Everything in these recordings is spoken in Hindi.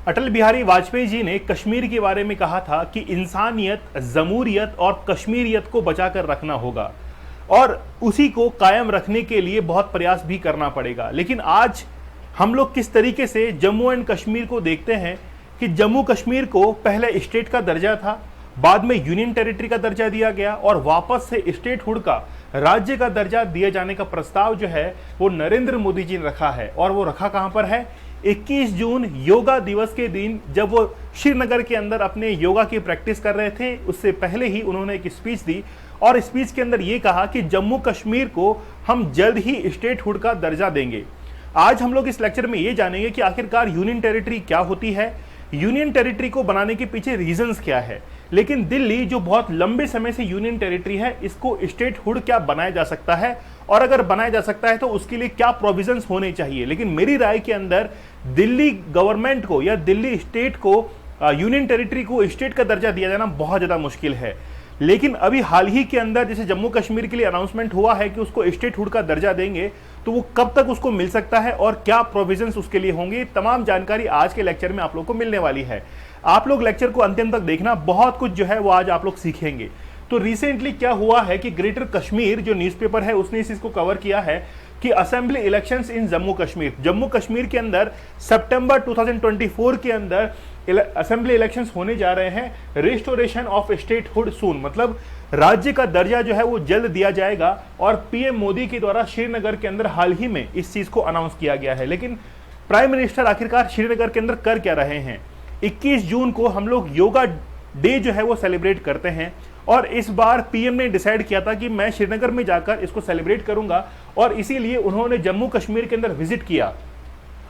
अटल बिहारी वाजपेयी जी ने कश्मीर के बारे में कहा था कि इंसानियत, जमूरियत और कश्मीरियत को बचाकर रखना होगा और उसी को कायम रखने के लिए बहुत प्रयास भी करना पड़ेगा। लेकिन आज हम लोग किस तरीके से जम्मू एंड कश्मीर को देखते हैं कि जम्मू कश्मीर को पहले स्टेट का दर्जा था, बाद में यूनियन टेरिटरी का दर्जा दिया गया और वापस से स्टेटहुड का, राज्य का दर्जा दिए जाने का प्रस्ताव जो है वो नरेंद्र मोदी जी ने रखा है। और वो रखा कहां पर है? 21 जून योगा दिवस के दिन, जब वो श्रीनगर के अंदर अपने योगा की प्रैक्टिस कर रहे थे, उससे पहले ही उन्होंने एक स्पीच दी और स्पीच के अंदर ये कहा कि जम्मू कश्मीर को हम जल्द ही स्टेटहुड का दर्जा देंगे। आज हम लोग इस लेक्चर में ये जानेंगे कि आखिरकार यूनियन टेरिटरी क्या होती है, यूनियन टेरिटरी को बनाने के पीछे रीजंस क्या है, लेकिन दिल्ली जो बहुत लंबे समय से यूनियन टेरिटरी है, इसको स्टेटहुड क्या बनाया जा सकता है और अगर बनाया जा सकता है तो उसके लिए क्या प्रोविजंस होने चाहिए। लेकिन मेरी राय के अंदर दिल्ली गवर्नमेंट को या दिल्ली स्टेट को यूनियन टेरिटरी को स्टेट का दर्जा दिया जाना बहुत ज्यादा मुश्किल है। लेकिन अभी हाल ही के अंदर जैसे जम्मू कश्मीर के लिए अनाउंसमेंट हुआ है कि उसको स्टेटहुड का दर्जा देंगे, तो वो कब तक उसको मिल सकता है और क्या प्रोविजंस उसके लिए होंगे, तमाम जानकारी आज के लेक्चर में आप लोग को मिलने वाली है। आप लोग लेक्चर को अंतिम तक देखना, बहुत कुछ जो है वो आज आप लोग सीखेंगे। तो रिसेंटली क्या हुआ है कि ग्रेटर कश्मीर जो न्यूज़पेपर है उसने इस चीज को कवर किया है कि assembly elections in Jammu Kashmir के अंदर सितंबर 2024 के अंदर असेंबली इलेक्शंस होने जा रहे हैं। रिस्टोरेशन ऑफ स्टेटहुड सून, मतलब राज्य का दर्जा जो है वो जल्द दिया जाएगा और पीएम मोदी के द्वारा श्रीनगर के अंदर हाल ही में इस चीज को अनाउंस किया गया है। लेकिन प्राइम मिनिस्टर आखिरकार श्रीनगर के अंदर कर क्या रहे हैं? 21 जून को हम लोग योगा डे जो है वो सेलिब्रेट करते हैं और इस बार पीएम ने डिसाइड किया था कि मैं श्रीनगर में जाकर इसको सेलिब्रेट करूंगा और इसीलिए उन्होंने जम्मू कश्मीर के अंदर विजिट किया।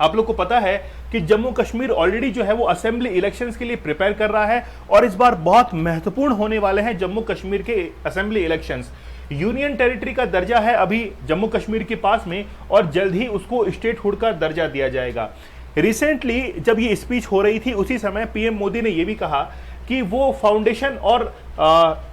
आप लोग को पता है कि जम्मू कश्मीर ऑलरेडी जो है वो असेंबली इलेक्शंस के लिए प्रिपेयर कर रहा है और इस बार बहुत महत्वपूर्ण होने वाले हैं जम्मू कश्मीर के असेंबली इलेक्शंस। यूनियन टेरिटरी का दर्जा है अभी जम्मू कश्मीर के पास में और जल्द ही उसको स्टेटहुड का दर्जा दिया जाएगा। रिसेंटली जब ये स्पीच हो रही थी उसी समय पीएम मोदी ने यह भी कहा कि वो फाउंडेशन और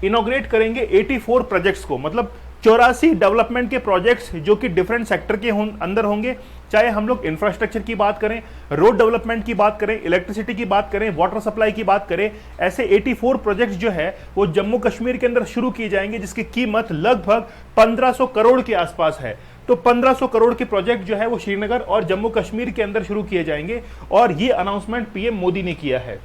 इनॉग्रेट करेंगे 84 प्रोजेक्ट्स को, मतलब 84 डेवलपमेंट के प्रोजेक्ट्स जो कि डिफरेंट सेक्टर के अंदर होंगे। चाहे हम लोग इंफ्रास्ट्रक्चर की बात करें, रोड डेवलपमेंट की बात करें, इलेक्ट्रिसिटी की बात करें, वाटर सप्लाई की बात करें, ऐसे 84 प्रोजेक्ट्स जो है वो जम्मू कश्मीर के अंदर शुरू किए जाएंगे जिसकी कीमत लगभग 1500 करोड़ के आसपास है। तो 1500 करोड़ के प्रोजेक्ट जो है वो श्रीनगर और जम्मू कश्मीर के अंदर शुरू किए जाएंगे और ये अनाउंसमेंट पीएम मोदी ने किया है।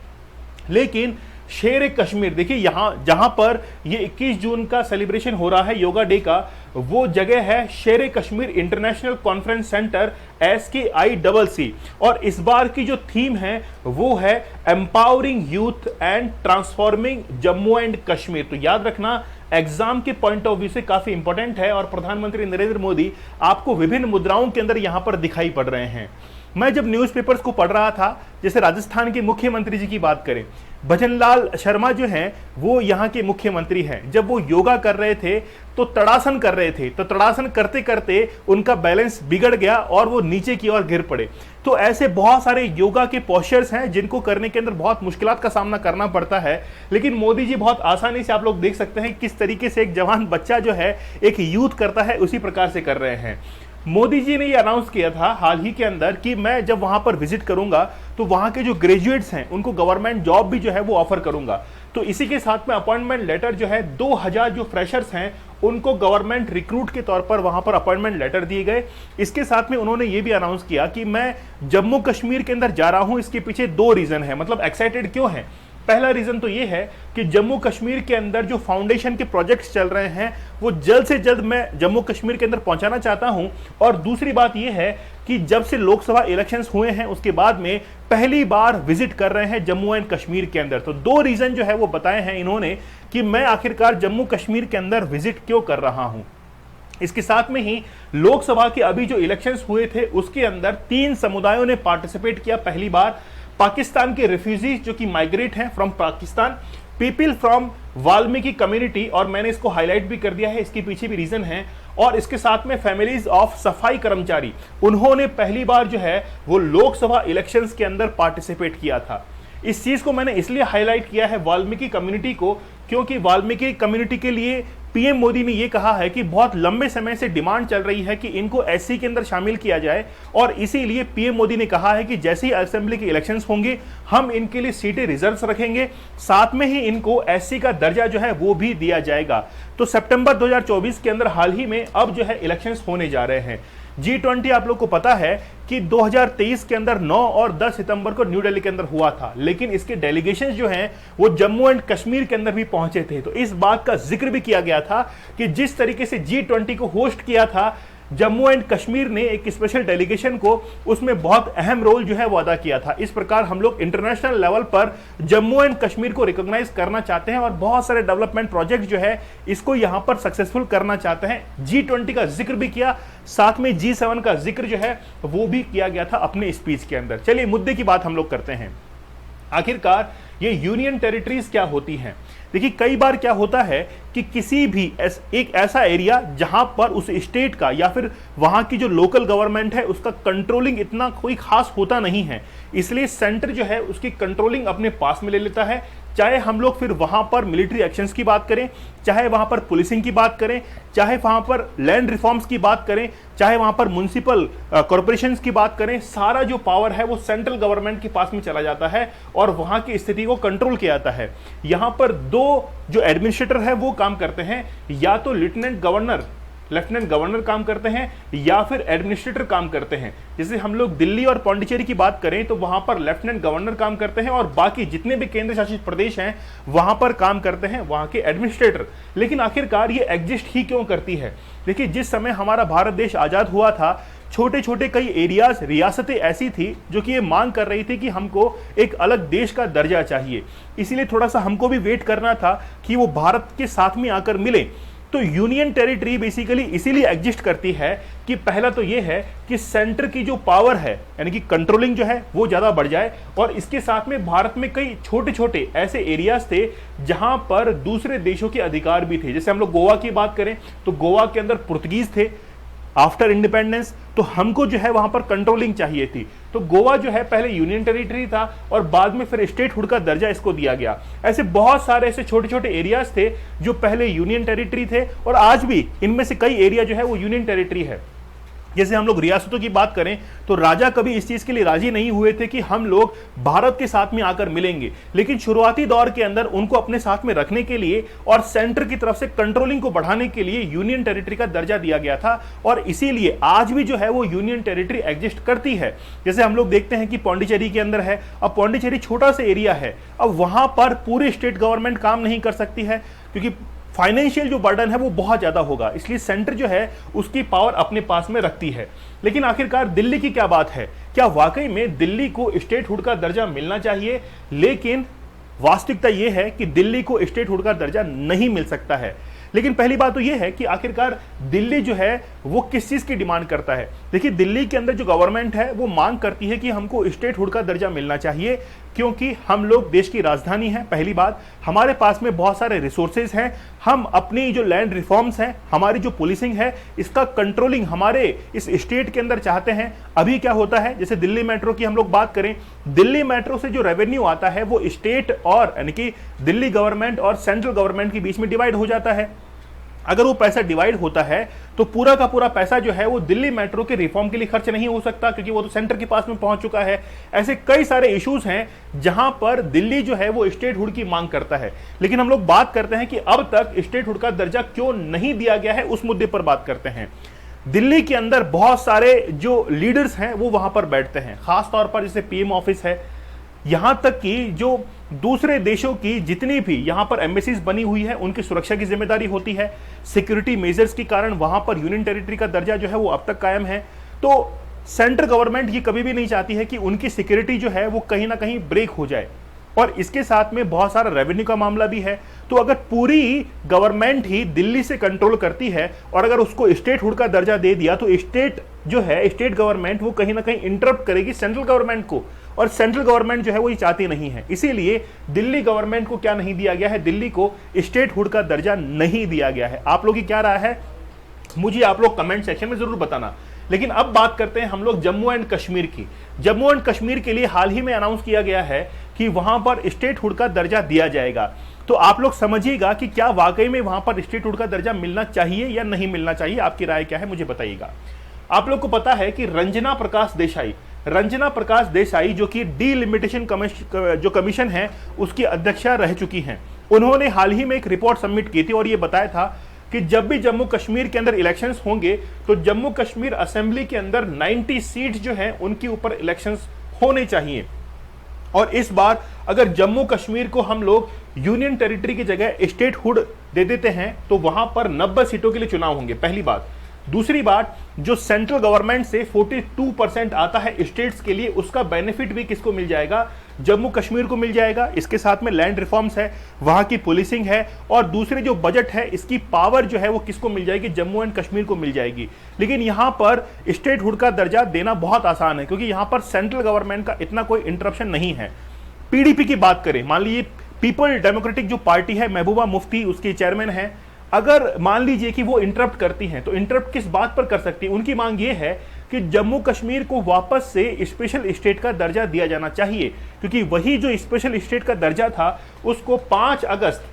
लेकिन शेर कश्मीर, देखिए यहां जहां पर ये 21 जून का सेलिब्रेशन हो रहा है योगा डे का, वो जगह है शेर Kashmir international conference centre SKICC और इस बार की जो थीम है वो है empowering youth and transforming Jammu and Kashmir. तो याद रखना, एग्जाम के पॉइंट ऑफ व्यू से काफी इंपॉर्टेंट है और प्रधानमंत्री नरेंद्र मोदी आपको विभिन्न मुद्राओं के अंदर यहां पर दिखाई पड़ रहे हैं। मैं जब न्यूज़पेपर्स को पढ़ रहा था, जैसे राजस्थान के मुख्यमंत्री जी की बात करें, भजनलाल शर्मा जो हैं वो यहाँ के मुख्यमंत्री हैं, जब वो योगा कर रहे थे तो तड़ासन कर रहे थे, तो तड़ासन करते करते उनका बैलेंस बिगड़ गया और वो नीचे की ओर गिर पड़े। तो ऐसे बहुत सारे योगा के पोस्चर्स हैं जिनको करने के अंदर बहुत मुश्किलात का सामना करना पड़ता है, लेकिन मोदी जी बहुत आसानी से, आप लोग देख सकते हैं किस तरीके से एक जवान बच्चा जो है एक यूथ करता है उसी प्रकार से कर रहे हैं। मोदी जी ने ये अनाउंस किया था हाल ही के अंदर कि मैं जब वहां पर विजिट करूंगा तो वहां के जो ग्रेजुएट्स हैं उनको गवर्नमेंट जॉब भी जो है वो ऑफर करूंगा। तो इसी के साथ में अपॉइंटमेंट लेटर जो है 2000 जो फ्रेशर्स हैं उनको गवर्नमेंट रिक्रूट के तौर पर वहां पर अपॉइंटमेंट लेटर दिए गए। इसके साथ में उन्होंने ये भी अनाउंस किया कि मैं जम्मू कश्मीर के अंदर जा रहा हूं। इसके पीछे 2 रीजन है, मतलब एक्साइटेड क्यों है। पहला रीजन तो ये है कि जम्मू कश्मीर के अंदर जो फाउंडेशन के प्रोजेक्ट्स चल रहे हैं वो जल्द से जल्द मैं जम्मू कश्मीर के अंदर पहुंचाना चाहता हूं और दूसरी बात ये है कि जब से लोकसभा इलेक्शंस हुए हैं उसके बाद में पहली बार विजिट कर रहे हैं जम्मू एंड कश्मीर के अंदर। तो 2 रीजन जो है वो बताए हैं इन्होंने कि मैं आखिरकार जम्मू कश्मीर के अंदर विजिट क्यों कर रहा हूं। इसके साथ में ही लोकसभा के अभी जो इलेक्शंस हुए थे उसके अंदर 3 समुदायों ने पार्टिसिपेट किया पहली बार। पाकिस्तान के रिफ्यूजीज जो कि माइग्रेट हैं from Pakistan, people from Valmiki community, और मैंने इसको हाईलाइट भी कर दिया है, इसके पीछे भी रीजन है, और इसके साथ में फैमिलीज ऑफ सफाई कर्मचारी, उन्होंने पहली बार जो है वो लोकसभा इलेक्शंस के अंदर पार्टिसिपेट किया था। इस चीज को मैंने इसलिए हाईलाइट किया है वाल्मीकि कम्युनिटी को, क्योंकि वाल्मीकि कम्युनिटी के लिए पीएम मोदी ने यह कहा है कि बहुत लंबे समय से डिमांड चल रही है कि इनको एससी के अंदर शामिल किया जाए, और इसीलिए पीएम मोदी ने कहा है कि जैसे ही असेंबली के इलेक्शंस होंगे हम इनके लिए सीटें रिजर्व रखेंगे, साथ में ही इनको एससी का दर्जा जो है वो भी दिया जाएगा। तो सितंबर 2024 के अंदर हाल ही में अब जो है इलेक्शंस होने जा रहे हैं। G20 आप लोग को पता है कि 2023 के अंदर 9 और 10 सितंबर को न्यू दिल्ली के अंदर हुआ था, लेकिन इसके डेलीगेशंस जो हैं वो जम्मू एंड कश्मीर के अंदर भी पहुंचे थे। तो इस बात का जिक्र भी किया गया था कि जिस तरीके से G20 को होस्ट किया था जम्मू एंड कश्मीर ने एक स्पेशल डेलीगेशन को, उसमें बहुत अहम रोल जो है वो अदा किया था। इस प्रकार हम लोग इंटरनेशनल लेवल पर जम्मू एंड कश्मीर को रिकॉग्नाइज करना चाहते हैं और बहुत सारे डेवलपमेंट प्रोजेक्ट जो है इसको यहां पर सक्सेसफुल करना चाहते हैं। G20 का जिक्र भी किया, साथ में G7 का जिक्र जो है वो भी किया गया था अपने स्पीच के अंदर। चलिए मुद्दे की बात हम लोग करते हैं। आखिरकार ये यूनियन टेरिटरीज क्या होती हैं? देखिए, कई बार क्या होता है कि किसी भी एक ऐसा एरिया जहां पर उस स्टेट का या फिर वहां की जो लोकल गवर्नमेंट है उसका कंट्रोलिंग इतना कोई खास होता नहीं है, इसलिए सेंटर जो है उसकी कंट्रोलिंग अपने पास में ले लेता है। चाहे हम लोग फिर वहां पर मिलिट्री एक्शंस की बात करें, चाहे वहां पर पुलिसिंग की बात करें, चाहे वहां पर लैंड रिफॉर्म्स की बात करें, चाहे वहां पर म्युनिसिपल कॉर्पोरेशंस की बात करें, सारा जो पावर है वो सेंट्रल गवर्नमेंट के पास में चला जाता है और वहां की स्थिति को कंट्रोल किया जाता है। यहां पर दो जो एडमिनिस्ट्रेटर है वो काम करते हैं, या तो लेफ्टिनेंट गवर्नर काम करते हैं या फिर एडमिनिस्ट्रेटर काम करते हैं। जैसे हम लोग दिल्ली और पौंडीचेरी की बात करें तो वहां पर लेफ्टिनेंट गवर्नर काम करते हैं और बाकी जितने भी केंद्र शासित प्रदेश हैं वहां पर काम करते हैं वहां के एडमिनिस्ट्रेटर। लेकिन आखिरकार ये एग्जिस्ट ही क्यों करती है? देखिए, जिस समय हमारा भारत देश आजाद हुआ था, छोटे छोटे कई एरियाज, रियासतें ऐसी थी जो कि ये मांग कर रही थी कि हमको एक अलग देश का दर्जा चाहिए। इसीलिए थोड़ा सा हमको भी वेट करना था कि वो भारत के साथ में आकर मिले। तो यूनियन टेरिटरी बेसिकली इसीलिए एग्जिस्ट करती है कि पहला तो ये है कि सेंटर की जो पावर है यानी कि कंट्रोलिंग जो है वो ज्यादा बढ़ जाए, और इसके साथ में भारत में कई छोटे छोटे ऐसे एरियाज थे जहां पर दूसरे देशों के अधिकार भी थे। जैसे हम लोग गोवा की बात करें तो गोवा के अंदर पुर्तगीज थे आफ्टर इंडिपेंडेंस, तो हमको जो है वहां पर कंट्रोलिंग चाहिए थी। तो गोवा जो है पहले यूनियन टेरिटरी था और बाद में फिर स्टेटहुड का दर्जा इसको दिया गया। ऐसे बहुत सारे ऐसे छोटे छोटे एरियाज थे जो पहले यूनियन टेरिटरी थे और आज भी इनमें से कई एरिया जो है वो यूनियन टेरिटरी है। जैसे हम लोग रियासतों की बात करें तो राजा कभी इस चीज के लिए राजी नहीं हुए थे कि हम लोग भारत के साथ में आकर मिलेंगे, लेकिन शुरुआती दौर के अंदर उनको अपने साथ में रखने के लिए और सेंटर की तरफ से कंट्रोलिंग को बढ़ाने के लिए यूनियन टेरिटरी का दर्जा दिया गया था, और इसीलिए आज भी जो है वो यूनियन टेरिटरी एग्जिस्ट करती है। जैसे हम लोग देखते हैं कि पौंडीचेरी के अंदर है, अब पौंडीचेरी छोटा सा एरिया है, अब वहां पर पूरी स्टेट गवर्नमेंट काम नहीं कर सकती है क्योंकि फाइनेंशियल जो बर्डन है वो बहुत ज्यादा होगा, इसलिए सेंटर जो है उसकी पावर अपने पास में रखती है। लेकिन आखिरकार दिल्ली की क्या बात है? क्या वाकई में दिल्ली को स्टेटहुड का दर्जा मिलना चाहिए? लेकिन वास्तविकता यह है कि दिल्ली को स्टेटहुड का दर्जा नहीं मिल सकता है। लेकिन पहली बात तो यह है कि आखिरकार दिल्ली जो है वो किस चीज की डिमांड करता है। देखिए, दिल्ली के अंदर जो गवर्नमेंट है वो मांग करती है कि हमको स्टेटहुड का दर्जा मिलना चाहिए क्योंकि हम लोग देश की राजधानी है। पहली बात, हमारे पास में बहुत सारे रिसोर्सेज हैं, हम अपनी जो लैंड रिफॉर्म्स हैं, हमारी जो पुलिसिंग है, इसका कंट्रोलिंग हमारे इस स्टेट के अंदर चाहते हैं। अभी क्या होता है, जैसे दिल्ली मेट्रो की हम लोग बात करें, दिल्ली मेट्रो से जो रेवेन्यू आता है वो स्टेट और यानी कि दिल्ली गवर्नमेंट और सेंट्रल गवर्नमेंट के बीच में डिवाइड हो जाता है। अगर वो पैसा डिवाइड होता है तो पूरा का पूरा पैसा जो है वो दिल्ली मेट्रो के रिफॉर्म के लिए खर्च नहीं हो सकता क्योंकि वो तो सेंटर के पास में पहुंच चुका है। ऐसे कई सारे इश्यूज हैं जहां पर दिल्ली जो है वो स्टेटहुड की मांग करता है। लेकिन हम लोग बात करते हैं कि अब तक स्टेटहुड का दर्जा क्यों नहीं दिया गया है, उस मुद्दे पर बात करते हैं। दिल्ली के अंदर बहुत सारे जो लीडर्स हैं वो वहां पर बैठते हैं, खासतौर पर जैसे पीएम ऑफिस है, यहां तक कि जो दूसरे देशों की जितनी भी यहां पर एम्बेसीज बनी हुई है उनकी सुरक्षा की जिम्मेदारी होती है। सिक्योरिटी मेजर्स के कारण वहां पर यूनियन टेरिटरी का दर्जा जो है वो अब तक कायम है। तो सेंट्रल गवर्नमेंट ये कभी भी नहीं चाहती है कि उनकी सिक्योरिटी जो है वो कहीं ना कहीं ब्रेक हो जाए, और इसके साथ में बहुत सारा रेवेन्यू का मामला भी है। तो अगर पूरी गवर्नमेंट ही दिल्ली से कंट्रोल करती है और अगर उसको स्टेटहुड का दर्जा दे दिया तो स्टेट जो है, स्टेट गवर्नमेंट वो कहीं ना कहीं इंटरप्ट करेगी सेंट्रल गवर्नमेंट को, और सेंट्रल गवर्नमेंट जो है वो ये चाहती नहीं है। इसीलिए दिल्ली गवर्नमेंट को क्या नहीं दिया गया है, दिल्ली को स्टेटहुड का दर्जा नहीं दिया गया है। आप लोग की क्या राय है, मुझे आप लोग कमेंट सेक्शन में जरूर बताना। लेकिन अब बात करते हैं हम लोग जम्मू एंड कश्मीर की। जम्मू एंड कश्मीर के लिए हाल ही में अनाउंस किया गया है कि वहां पर स्टेटहुड का दर्जा दिया जाएगा। तो आप लोग समझिएगा कि क्या वाकई में वहां पर स्टेटहुड का दर्जा मिलना चाहिए या नहीं मिलना चाहिए। आपकी राय क्या है मुझे बताइएगा। आप लोग को पता है कि रंजना प्रकाश देसाई जो कि डीलिमिटेशन जो कमीशन है उसकी अध्यक्षा रह चुकी हैं, उन्होंने हाल ही में एक रिपोर्ट सबमिट की थी और यह बताया था कि जब भी जम्मू कश्मीर के अंदर इलेक्शंस होंगे तो जम्मू कश्मीर असेंबली के अंदर 90 सीट जो हैं उनके ऊपर इलेक्शंस होने चाहिए। और इस बार अगर जम्मू कश्मीर को हम लोग यूनियन टेरिटरी की जगह स्टेटहुड दे देते हैं तो वहां पर 90 सीटों के लिए चुनाव होंगे, पहली बात। दूसरी बात, जो सेंट्रल गवर्नमेंट से 42% आता है स्टेट्स के लिए, उसका बेनिफिट भी किसको मिल जाएगा? जम्मू कश्मीर को मिल जाएगा। इसके साथ में लैंड रिफॉर्म्स है, वहां की पुलिसिंग है, और दूसरे जो बजट है इसकी पावर जो है वो किसको मिल जाएगी? जम्मू एंड कश्मीर को मिल जाएगी। लेकिन यहां पर स्टेटहुड का दर्जा देना बहुत आसान है क्योंकि यहां पर सेंट्रल गवर्नमेंट का इतना कोई इंटरप्शन नहीं है। पीडीपी की बात करें, मान लीजिए पीपल डेमोक्रेटिक जो पार्टी है, महबूबा मुफ्ती उसकी चेयरमैन है, अगर मान लीजिए कि वो इंटरप्ट करती हैं तो इंटरप्ट किस बात पर कर सकती है? उनकी मांग ये है कि जम्मू कश्मीर को वापस से स्पेशल स्टेट का दर्जा दिया जाना चाहिए, क्योंकि वही जो स्पेशल स्टेट का दर्जा था उसको 5 अगस्त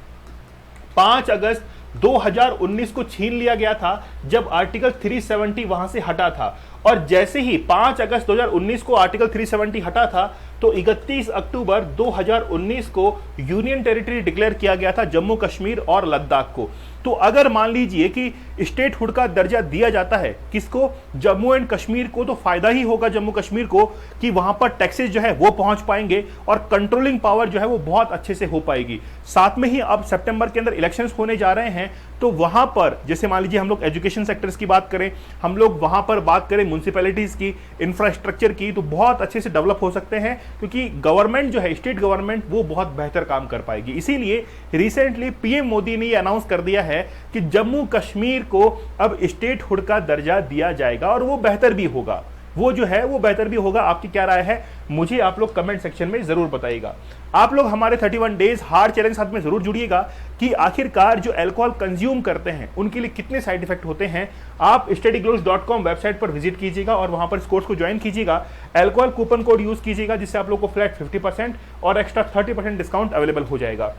2019 को छीन लिया गया था जब आर्टिकल 370 वहां से हटा था। और जैसे ही 5 अगस्त 2019 को आर्टिकल 370 हटा था तो 31 अक्टूबर 2019 को यूनियन टेरिटरी डिक्लेयर किया गया था जम्मू कश्मीर और लद्दाख को। तो अगर मान लीजिए कि स्टेटहुड का दर्जा दिया जाता है किसको? जम्मू एंड कश्मीर को, तो फायदा ही होगा जम्मू कश्मीर को कि वहां पर टैक्सेस जो है वो पहुंच पाएंगे और कंट्रोलिंग पावर जो है वो बहुत अच्छे से हो पाएगी। साथ में ही अब सितंबर के अंदर इलेक्शंस होने जा रहे हैं तो वहां पर जैसे मान लीजिए हम लोग एजुकेशन सेक्टर्स की बात करें, हम लोग वहां पर बात करें म्युनिसिपैलिटीज की, इंफ्रास्ट्रक्चर की, तो बहुत अच्छे से डेवलप हो सकते हैं क्योंकि गवर्नमेंट जो है, स्टेट गवर्नमेंट, वो बहुत बेहतर काम कर पाएगी। इसीलिए रिसेंटली पीएम मोदी ने ये अनाउंस कर दिया है कि जम्मू कश्मीर को अब स्टेटहुड का दर्जा दिया जाएगा और वो बेहतर भी होगा, वो जो है वो बेहतर भी होगा। आपकी क्या राय है मुझे आप लोग कमेंट सेक्शन में जरूर बताइएगा। आप लोग हमारे 31 डेज हार्ड चैलेंज साथ में जरूर जुड़िएगा कि आखिरकार जो अल्कोहल कंज्यूम करते हैं उनके लिए कितने साइड इफेक्ट होते हैं। आप studyglobes.com वेबसाइट पर विजिट कीजिएगा और वहां पर इस कोर्स को ज्वाइन कीजिएगा। अल्कोहल कूपन कोड यूज कीजिएगा जिससे आप लोग को फ्लैट 50% और एक्स्ट्रा 30% डिस्काउंट अवेलेबल हो जाएगा।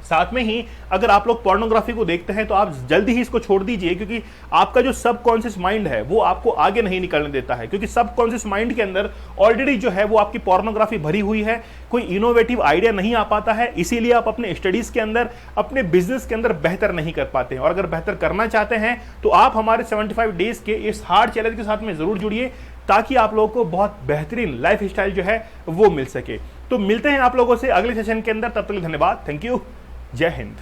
साथ में ही अगर आप लोग पोर्नोग्राफी को देखते हैं तो आप जल्दी ही इसको छोड़ दीजिए क्योंकि आपका जो सबकॉन्शियस माइंड है वो आपको आगे नहीं निकलने देता है, क्योंकि सबकॉन्शियस माइंड के अंदर ऑलरेडी जो है वो आपकी पोर्नोग्राफी भरी हुई है, कोई इनोवेटिव आइडिया नहीं आ पाता है, इसीलिए आप अपने स्टडीज के अंदर, अपने बिजनेस के अंदर बेहतर नहीं कर पाते हैं। और अगर बेहतर करना चाहते हैं तो आप हमारे 75 डेज के इस हार्ड चैलेंज के साथ में जरूर जुड़िए ताकि आप लोगों को बहुत बेहतरीन लाइफ स्टाइल जो है वो मिल सके। तो मिलते हैं आप लोगों से अगले सेशन के अंदर, तब तक के लिए धन्यवाद, थैंक यू, जय हिंद।